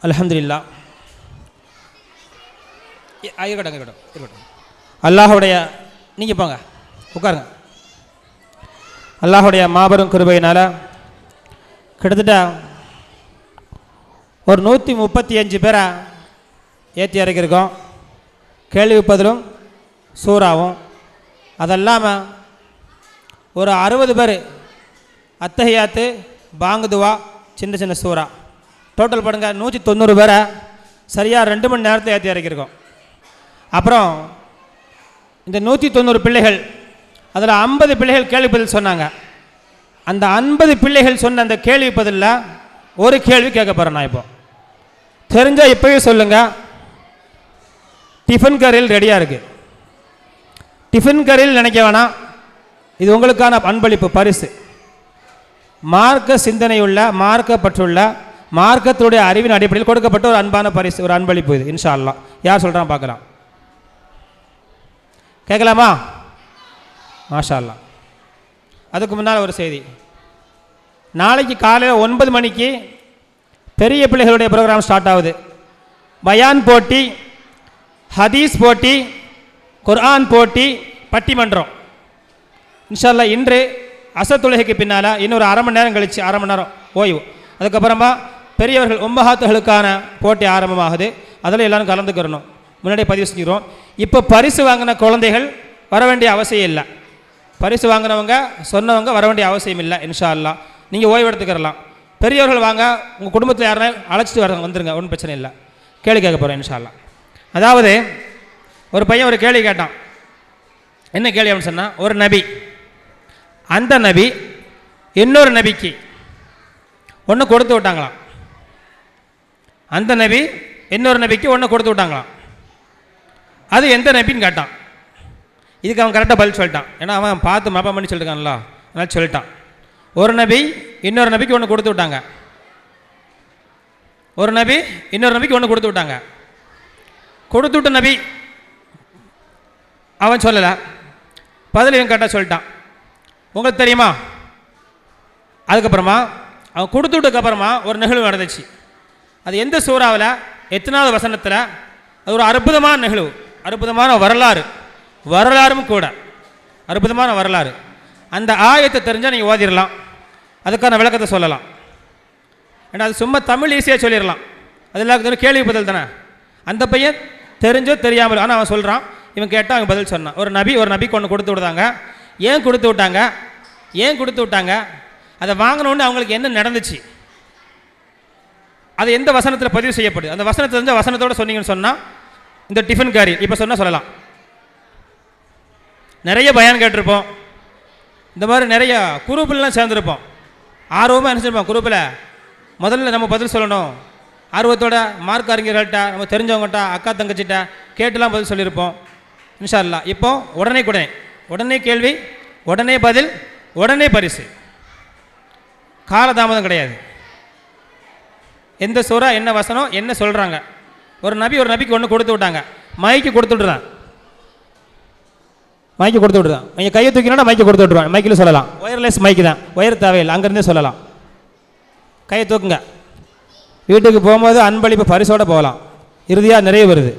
அல்ஹம்துலில்லாஹ். இருக்கட்டும். அல்லாஹுடைய நீங்கள் போங்க உட்காருங்க. அல்லாஹுடைய மாபெரும் கிருபையினால் கிட்டத்தட்ட ஒரு 135 பேரை ஏற்றி இறக்கியிருக்கோம். கேள்விப்பதிலும் சூறாவும் அதெல்லாமல் ஒரு 60 பேர் அத்தஹியாத்து பாங்குதுவா சின்ன சின்ன சூறா டோட்டல் பண்ணுங்க 190 பேரை சரியாக 2 மணி நேரத்தில் ஏற்றி இறக்கியிருக்கோம். அப்புறம் இந்த 190 பிள்ளைகள் அதில் 50 பிள்ளைகள் கேள்வி பதில் சொன்னாங்க. அந்த 50 பிள்ளைகள் சொன்ன அந்த கேள்வி பதிலில் ஒரு கேள்வி கேட்க போகிறேன். நான் இப்போ தெரிஞ்சால் இப்போவே சொல்லுங்கள். டிஃபன் கரில் ரெடியாக இருக்குது. டிஃபன் கரில் நினைக்க வேணாம், இது உங்களுக்கான அன்பளிப்பு பரிசு. மார்க்க சிந்தனையுள்ள மார்க்கப்பட்டுள்ள மார்க்கத்துடைய அறிவின் அடிப்படையில் கொடுக்கப்பட்ட ஒரு அன்பான பரிசு, ஒரு அன்பளிப்பு இது. இன்ஷா அல்லாஹ் யார் சொல்கிறான் பார்க்கலாம். கேட்கலாமா? மாஷா அல்லாஹ். அதுக்கு முன்னால் ஒரு செய்தி. நாளைக்கு காலையில் 9 மணிக்கு பெரிய பிள்ளைகளுடைய ப்ரோக்ராம் ஸ்டார்ட் ஆகுது. பயான் போட்டி, ஹதீஸ் போட்டி, குர்ஆன் போட்டி, பட்டிமன்றம். இன்ஷா அல்லாஹ் இன்று அசத்துலகைக்கு பின்னால் இன்னொரு அரை மணி நேரம் கழிச்சு, அரை மணி நேரம் ஓய்வு. அதுக்கப்புறமா பெரியவர்கள் உம்மஹாத்துகளுக்கான போட்டி ஆரம்பமாகுது. அதில் எல்லோரும் கலந்துக்கிறணும். முன்னாடியே பதிவு செஞ்சுக்கிறோம். இப்போ பரிசு வாங்கின குழந்தைகள் வர வேண்டிய அவசியம் இல்லை. பரிசு வாங்கினவங்க சொன்னவங்க வர வேண்டிய அவசியம் இல்லை. இன்ஷா அல்லாஹ் நீங்கள் ஓய்வு எடுத்துக்கிறலாம். பெரியவர்கள் வாங்க, உங்கள் குடும்பத்தில் யாருன்னா அழைச்சிட்டு வர வந்துருங்க, ஒன்றும் பிரச்சனை இல்லை. கேள்வி கேட்க போகிறேன் இன்ஷா அல்லாஹ். அதாவது ஒரு பையன் ஒரு கேள்வி கேட்டான். என்ன கேள்வி அப்படின்னு சொன்னால், ஒரு நபி, அந்த நபி இன்னொரு நபிக்கு ஒன்று கொடுத்து விட்டாங்களாம். அந்த நபி இன்னொரு நபிக்கு ஒன்று கொடுத்து விட்டாங்களாம். அது எந்த நபின்னு கேட்டான். இதுக்கு அவன் கரெக்டாக பதில் சொல்லிட்டான். ஏன்னா அவன் பார்த்து மப்பா பண்ணி சொல்லிட்டான்ல, அதனால் சொல்லிட்டான். ஒரு நபி இன்னொரு நபிக்கு ஒன்று கொடுத்து விட்டாங்க. ஒரு நபி இன்னொரு நபிக்கு ஒன்று கொடுத்து விட்டாங்க. கொடுத்து விட்ட நபி அவன் சொல்லலை, பதில் இவன் கரெக்டாக சொல்லிட்டான். உங்களுக்கு தெரியுமா? அதுக்கப்புறமா அவன் கொடுத்து விட்டதுக்கப்புறமா ஒரு நிகழ்வு நடந்துச்சு. அது எந்த சூறாவில் எத்தனாவது வசனத்தில்? அது ஒரு அற்புதமான நிகழ்வு, அற்புதமான வரலாறும் கூட, அற்புதமான வரலாறு. அந்த ஆயத்தை தெரிஞ்சால் நீங்கள் ஓதிடலாம், அதுக்கான விளக்கத்தை சொல்லலாம். ஏன்னா அது சும்மா தமிழ் ஈஸியாக சொல்லிடலாம். அது எல்லாருக்கும் கேள்வி பதில் தானே. அந்த பையன் தெரிஞ்சோ தெரியாமல், ஆனால் அவன் சொல்கிறான், இவன் கேட்டால் அவன் பதில் சொன்னான். ஒரு நபிக்கு ஒன்று கொடுத்து விட்டாங்க. ஏன் கொடுத்து விட்டாங்க? அதை வாங்கினோன்னு அவங்களுக்கு என்ன நடந்துச்சு, அது எந்த வசனத்தில் பதிவு செய்யப்படுது, அந்த வசனத்தை தெரிஞ்ச வசனத்தோடு சொன்னீங்கன்னு சொன்னால் இந்த டிஃபன் காரி இப்போ சொன்னால் சொல்லலாம். நிறைய பயான் கேட்டிருப்போம், இந்த மாதிரி நிறைய குரூப்பில்லாம் சேர்ந்துருப்போம். ஆர்வமாக நினச்சிருப்போம். குரூப்பில் முதல்ல நம்ம பதில் சொல்லணும், ஆர்வத்தோட மார்க் அறிஞர்கள்ட்ட, நம்ம தெரிஞ்சவங்ககிட்ட, அக்கா தங்கச்சிட்ட கேட்டுலாம் பதில் சொல்லியிருப்போம். இன்ஷா அல்லாஹ் இப்போ உடனே கேள்வி, உடனே பதில், உடனே பரிசு, காலதாமதம் கிடையாது. எந்த சூறா, என்ன வசனம், என்ன சொல்கிறாங்க. ஒரு நபிக்கு ஒன்று கொடுத்து விட்டாங்க. மைக்கு கொடுத்து விட்றான். நீங்கள் கையை தூக்கினா மைக்கை கொடுத்து விட்ருவான். மைக்கில் சொல்லலாம். ஒயர்லெஸ் மைக்கு தான், ஒயர் தேவையில்லை, அங்கேருந்தே சொல்லலாம். கையை தூக்குங்க. வீட்டுக்கு போகும்போது அன்பளிப்பு பரிசோடு போகலாம். இறுதியாக நிறைய வருது.